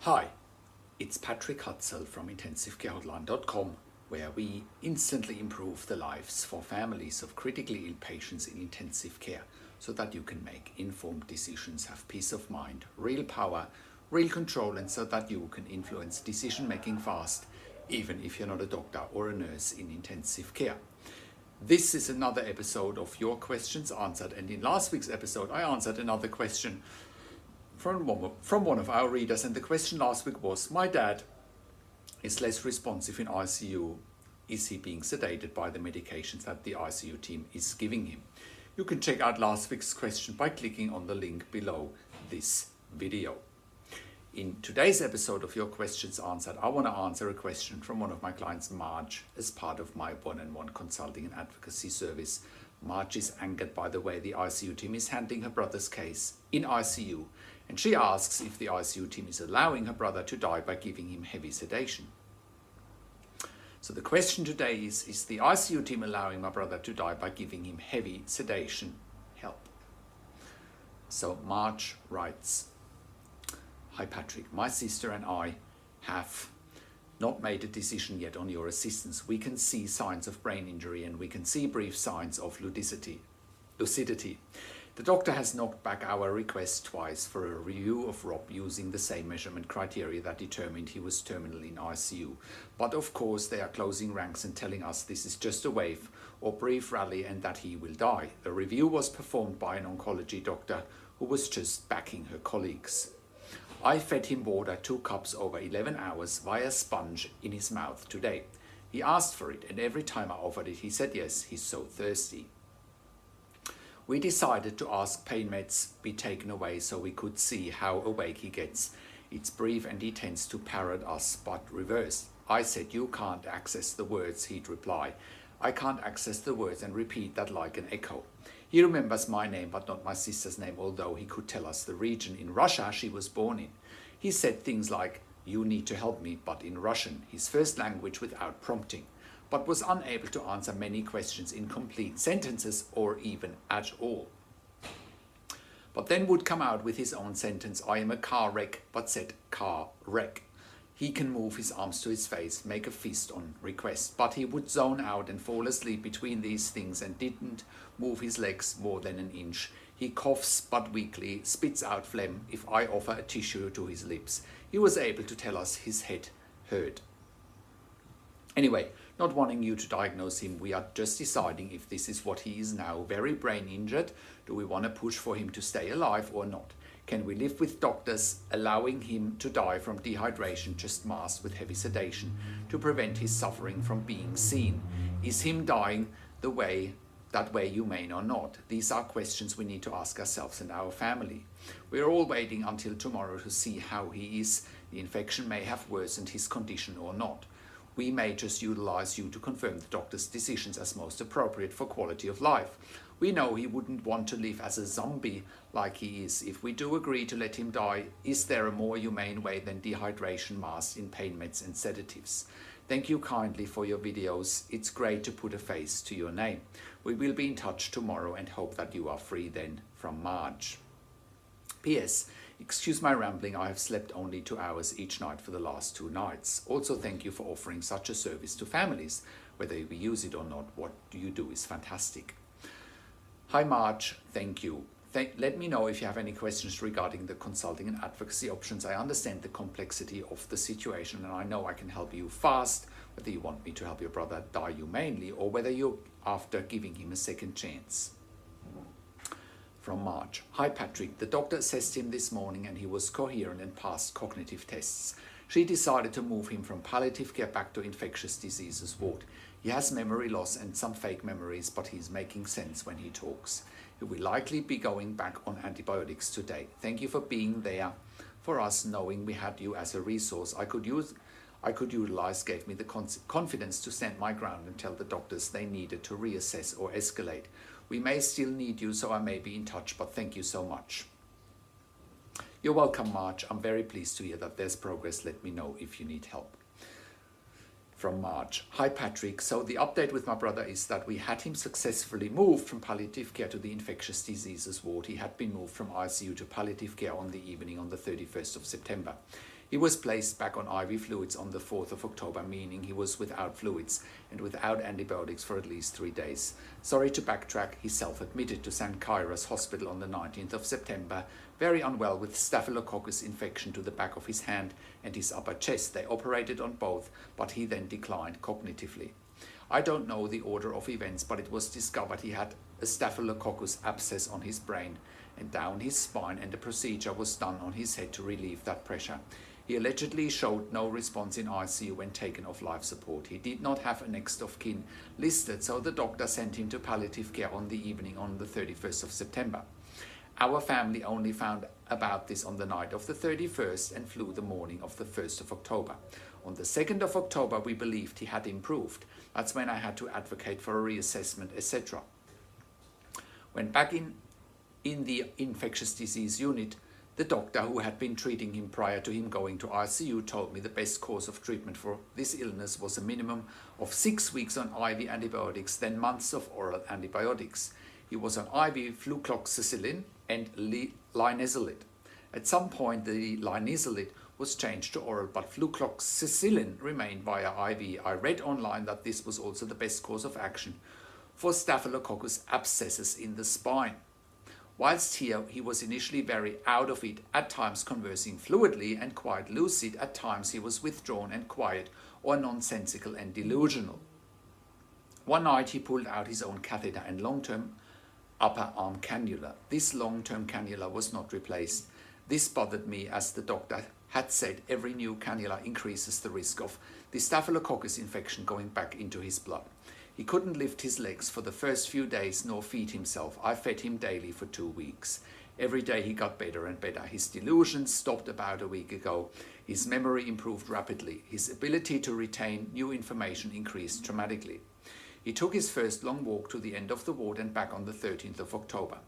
Hi, it's Patrick Hutzel from IntensiveCareHotline.com, where we instantly improve the lives for families of critically ill patients in intensive care so that you can make informed decisions, have peace of mind, real power, real control, and so that you can influence decision making fast, even if you're not a doctor or a nurse in intensive care. This is another episode of Your Questions Answered, and in last week's episode I answered another question from one of our readers, and the question last week was: my dad is less responsive in ICU. Is he being sedated by the medications that the ICU team is giving him? You can check out last week's question by clicking on the link below this video. In today's episode of Your Questions Answered, I want to answer a question from one of my clients, Marge, as part of my one-on-one consulting and advocacy service. Marge is angered by the way the ICU team is handling her brother's case in ICU, and she asks if the ICU team is allowing her brother to die by giving him heavy sedation. So the question today is the ICU team allowing my brother to die by giving him heavy sedation? Help. So Marge writes: Hi Patrick, my sister and I have not made a decision yet on your assistance. We can see signs of brain injury and we can see brief signs of lucidity. The doctor has knocked back our request twice for a review of Rob using the same measurement criteria that determined he was terminal in ICU. But of course they are closing ranks and telling us this is just a wave or brief rally and that he will die. The review was performed by an oncology doctor who was just backing her colleagues. I fed him water 2 cups over 11 hours via sponge in his mouth today. He asked for it, and every time I offered it, he said yes, he's so thirsty. We decided to ask pain meds be taken away so we could see how awake he gets. It's brief and he tends to parrot us, but reversed. I said, you can't access the words, he'd reply. I can't access the words, and repeat that like an echo. He remembers my name but not my sister's name, although he could tell us the region in Russia she was born in. He said things like, you need to help me, but in Russian, his first language, without prompting, but was unable to answer many questions in complete sentences or even at all. But then would come out with his own sentence, I am a car wreck, but said car wreck. He can move his arms to his face, make a fist on request, but he would zone out and fall asleep between these things and didn't move his legs more than an inch. He coughs but weakly, spits out phlegm if I offer a tissue to his lips. He was able to tell us his head hurt. Anyway, not wanting you to diagnose him, we are just deciding if this is what he is now, very brain injured. Do we want to push for him to stay alive or not? Can we live with doctors allowing him to die from dehydration, just masked with heavy sedation, to prevent his suffering from being seen? Is him dying that way humane or not? These are questions we need to ask ourselves and our family. We are all waiting until tomorrow to see how he is. The infection may have worsened his condition or not. We may just utilize you to confirm the doctor's decisions as most appropriate for quality of life. We know he wouldn't want to live as a zombie like he is. If we do agree to let him die, is there a more humane way than dehydration masks in pain meds and sedatives? Thank you kindly for your videos. It's great to put a face to your name. We will be in touch tomorrow and hope that you are free then. From Marge. P.S. Excuse my rambling, I have slept only 2 hours each night for the last 2 nights. Also, thank you for offering such a service to families. Whether we use it or not, what you do is fantastic. Hi Marge, thank you. Let me know if you have any questions regarding the consulting and advocacy options. I understand the complexity of the situation and I know I can help you fast, whether you want me to help your brother die humanely or whether you're after giving him a second chance. From Marge. Hi Patrick, the doctor assessed him this morning and he was coherent and passed cognitive tests. She decided to move him from palliative care back to infectious diseases ward. He has memory loss and some fake memories, but he's making sense when he talks. He will likely be going back on antibiotics today. Thank you for being there for us, knowing we had you as a resource I could utilize, gave me the confidence to stand my ground and tell the doctors they needed to reassess or escalate. We may still need you, so I may be in touch, but thank you so much. You're welcome, Marge. I'm very pleased to hear that there's progress. Let me know if you need help. From Marge. Hi Patrick, so the update with my brother is that we had him successfully moved from palliative care to the infectious diseases ward. He had been moved from ICU to palliative care on the evening on the 31st of September. He was placed back on IV fluids on the 4th of October, meaning he was without fluids and without antibiotics for at least 3 days. Sorry to backtrack, he self-admitted to St. Kyra's Hospital on the 19th of September, very unwell with staphylococcus infection to the back of his hand and his upper chest. They operated on both, but he then declined cognitively. I don't know the order of events, but it was discovered he had a staphylococcus abscess on his brain and down his spine, and the procedure was done on his head to relieve that pressure. He allegedly showed no response in ICU when taken off life support. He did not have a next of kin listed, so the doctor sent him to palliative care on the evening on the 31st of September. Our family only found about this on the night of the 31st and flew the morning of the 1st of October. On the 2nd of October, we believed he had improved. That's when I had to advocate for a reassessment, etc. When back in the infectious disease unit, the doctor who had been treating him prior to him going to ICU told me the best course of treatment for this illness was a minimum of 6 weeks on IV antibiotics, then months of oral antibiotics. He was on IV flucloxacillin and linezolid. At some point, the linezolid was changed to oral, but flucloxacillin remained via IV. I read online that this was also the best course of action for staphylococcus abscesses in the spine. Whilst here, he was initially very out of it, at times conversing fluidly and quite lucid. At times he was withdrawn and quiet or nonsensical and delusional. One night he pulled out his own catheter and long-term upper arm cannula. This long-term cannula was not replaced. This bothered me, as the doctor had said every new cannula increases the risk of the staphylococcus infection going back into his blood. He couldn't lift his legs for the first few days nor feed himself. I fed him daily for 2 weeks. Every day he got better and better. His delusions stopped about a week ago. His memory improved rapidly. His ability to retain new information increased dramatically. He took his first long walk to the end of the ward and back on the 13th of October.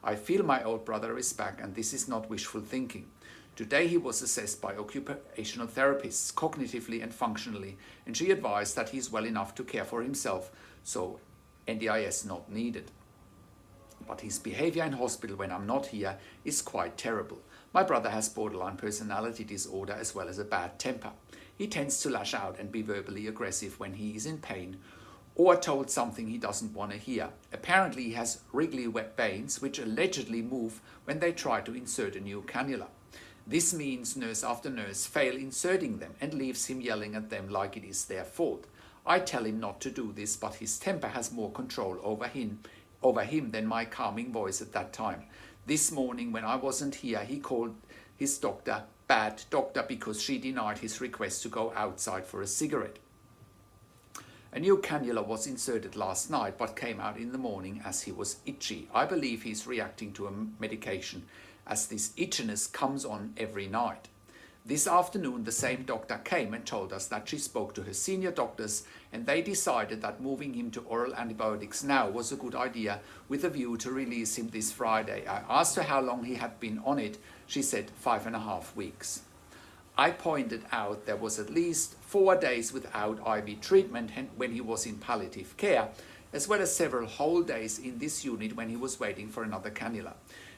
I feel my old brother is back, and this is not wishful thinking. Today he was assessed by occupational therapists cognitively and functionally, and she advised that he is well enough to care for himself, so NDIS not needed. But his behavior in hospital when I'm not here is quite terrible. My brother has borderline personality disorder as well as a bad temper. He tends to lash out and be verbally aggressive when he is in pain or told something he doesn't want to hear. Apparently he has wriggly wet veins which allegedly move when they try to insert a new cannula. This means nurse after nurse fail inserting them and leaves him yelling at them like it is their fault. I tell him not to do this, but his temper has more control over him than my calming voice at that time. This morning when I wasn't here, he called his doctor bad doctor because she denied his request to go outside for a cigarette. A new cannula was inserted last night but came out in the morning as he was itchy. I believe he's reacting to a medication, as this itchiness comes on every night. This afternoon, the same doctor came and told us that she spoke to her senior doctors and they decided that moving him to oral antibiotics now was a good idea with a view to release him this Friday. I asked her how long he had been on it. She said 5.5 weeks. I pointed out there was at least 4 days without IV treatment when he was in palliative care, as well as several whole days in this unit when he was waiting for another cannula.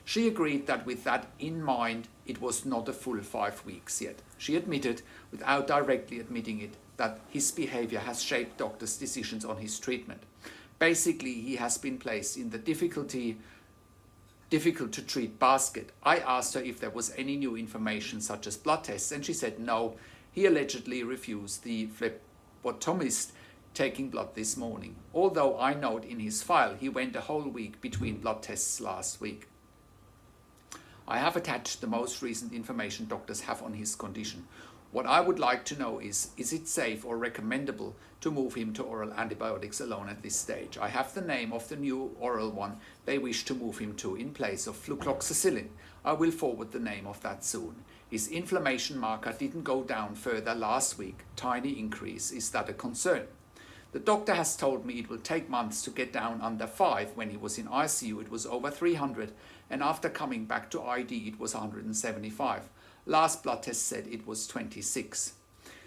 She agreed that with that in mind, it was not a full 5 weeks yet. She admitted, without directly admitting it, that his behavior has shaped doctors' decisions on his treatment. Basically, he has been placed in the difficult to treat basket. I asked her if there was any new information such as blood tests, and she said no. He allegedly refused the phlebotomist taking blood this morning, although I note in his file he went a whole week between blood tests last week. I have attached the most recent information doctors have on his condition. What I would like to know is it safe or recommendable to move him to oral antibiotics alone at this stage? I have the name of the new oral one they wish to move him to in place of flucloxacillin. I will forward the name of that soon. His inflammation marker didn't go down further last week. Tiny increase. Is that a concern? The doctor has told me it will take months to get down under 5. When he was in ICU, it was over 300, and after coming back to ID, it was 175. Last blood test said it was 26.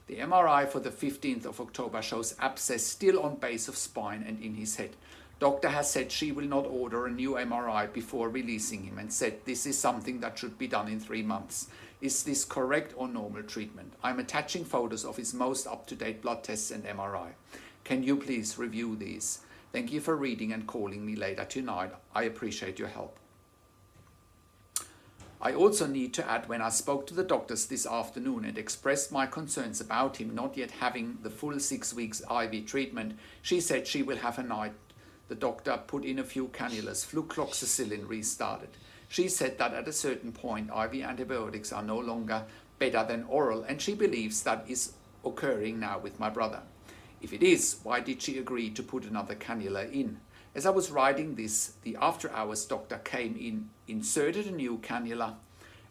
The MRI for the 15th of October shows abscess still on base of spine and in his head. Doctor has said she will not order a new MRI before releasing him and said this is something that should be done in 3 months. Is this correct or normal treatment? I'm attaching photos of his most up-to-date blood tests and MRI. Can you please review these? Thank you for reading and calling me later tonight. I appreciate your help. I also need to add, when I spoke to the doctors this afternoon and expressed my concerns about him not yet having the full 6 weeks IV treatment, she said she will have a night. The doctor put in a few cannulas, flucloxacillin restarted. She said that at a certain point IV antibiotics are no longer better than oral, and she believes that is occurring now with my brother. If it is, why did she agree to put another cannula in? As I was writing this, the after-hours doctor came in, inserted a new cannula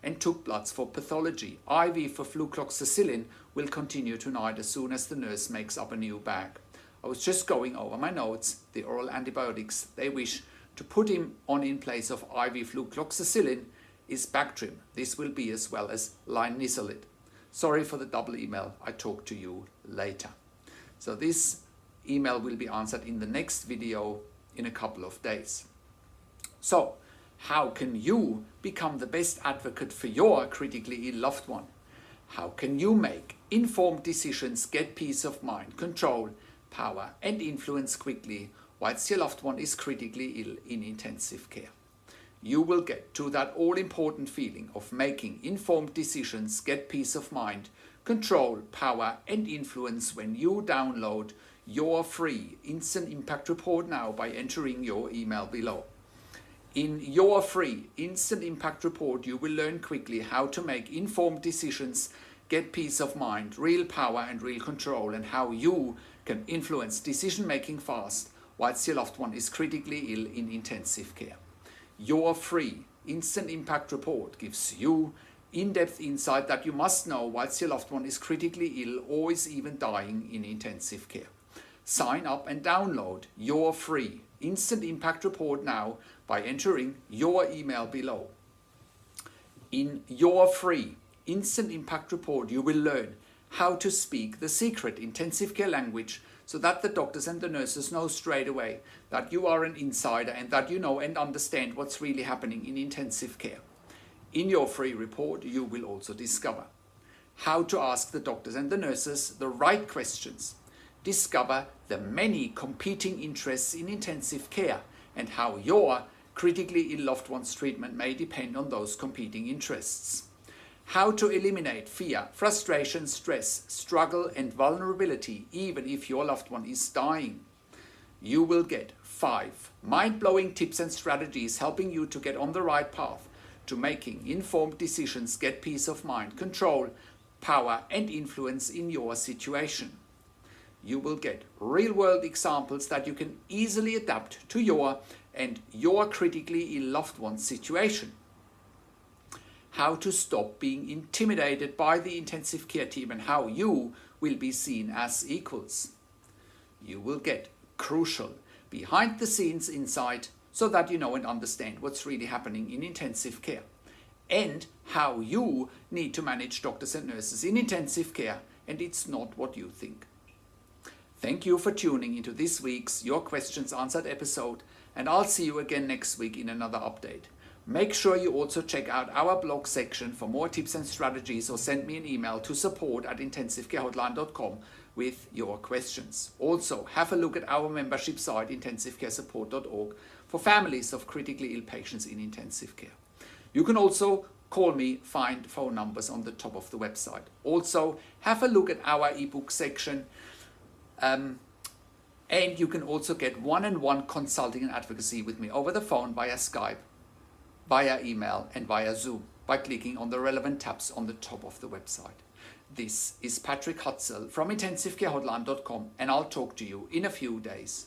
and took bloods for pathology. IV for flucloxacillin will continue tonight as soon as the nurse makes up a new bag. I was just going over my notes. The oral antibiotics they wish to put him on in place of IV flucloxacillin is Bactrim. This will be as well as linezolid. Sorry for the double email. I talk to you later. So this email will be answered in the next video in a couple of days. So, how can you become the best advocate for your critically ill loved one? How can you make informed decisions, get peace of mind, control, power and influence quickly whilst your loved one is critically ill in intensive care? You will get to that all-important feeling of making informed decisions, get peace of mind, control, power and influence when you download your free Instant Impact Report now by entering your email below. In your free Instant Impact Report, you will learn quickly how to make informed decisions, get peace of mind, real power and real control, and how you can influence decision-making fast whilst your loved one is critically ill in intensive care. Your free Instant Impact Report gives you in-depth insight that you must know whilst your loved one is critically ill or is even dying in intensive care. Sign up and download your free Instant Impact Report now by entering your email below. In your free Instant Impact Report, you will learn how to speak the secret intensive care language so that the doctors and the nurses know straight away that you are an insider and that you know and understand what's really happening in intensive care. In your free report, you will also discover how to ask the doctors and the nurses the right questions, discover the many competing interests in intensive care and how your critically ill loved one's treatment may depend on those competing interests. How to eliminate fear, frustration, stress, struggle and vulnerability even if your loved one is dying. You will get 5 mind-blowing tips and strategies helping you to get on the right path to making informed decisions, get peace of mind, control, power and influence in your situation. You will get real-world examples that you can easily adapt to your critically ill loved one's situation. How to stop being intimidated by the intensive care team and how you will be seen as equals. You will get crucial behind-the-scenes insight so that you know and understand what's really happening in intensive care and how you need to manage doctors and nurses in intensive care, and it's not what you think. Thank you for tuning into this week's Your Questions Answered episode, and I'll see you again next week in another update. Make sure you also check out our blog section for more tips and strategies, or send me an email to support@intensivecarehotline.com with your questions. Also, have a look at our membership site intensivecaresupport.org for families of critically ill patients in intensive care. You can also call me, find phone numbers on the top of the website. Also, have a look at our ebook section. And you can also get one-on-one consulting and advocacy with me over the phone, via Skype, via email and via Zoom by clicking on the relevant tabs on the top of the website. This is Patrick Hutzel from intensivecarehotline.com, and I'll talk to you in a few days.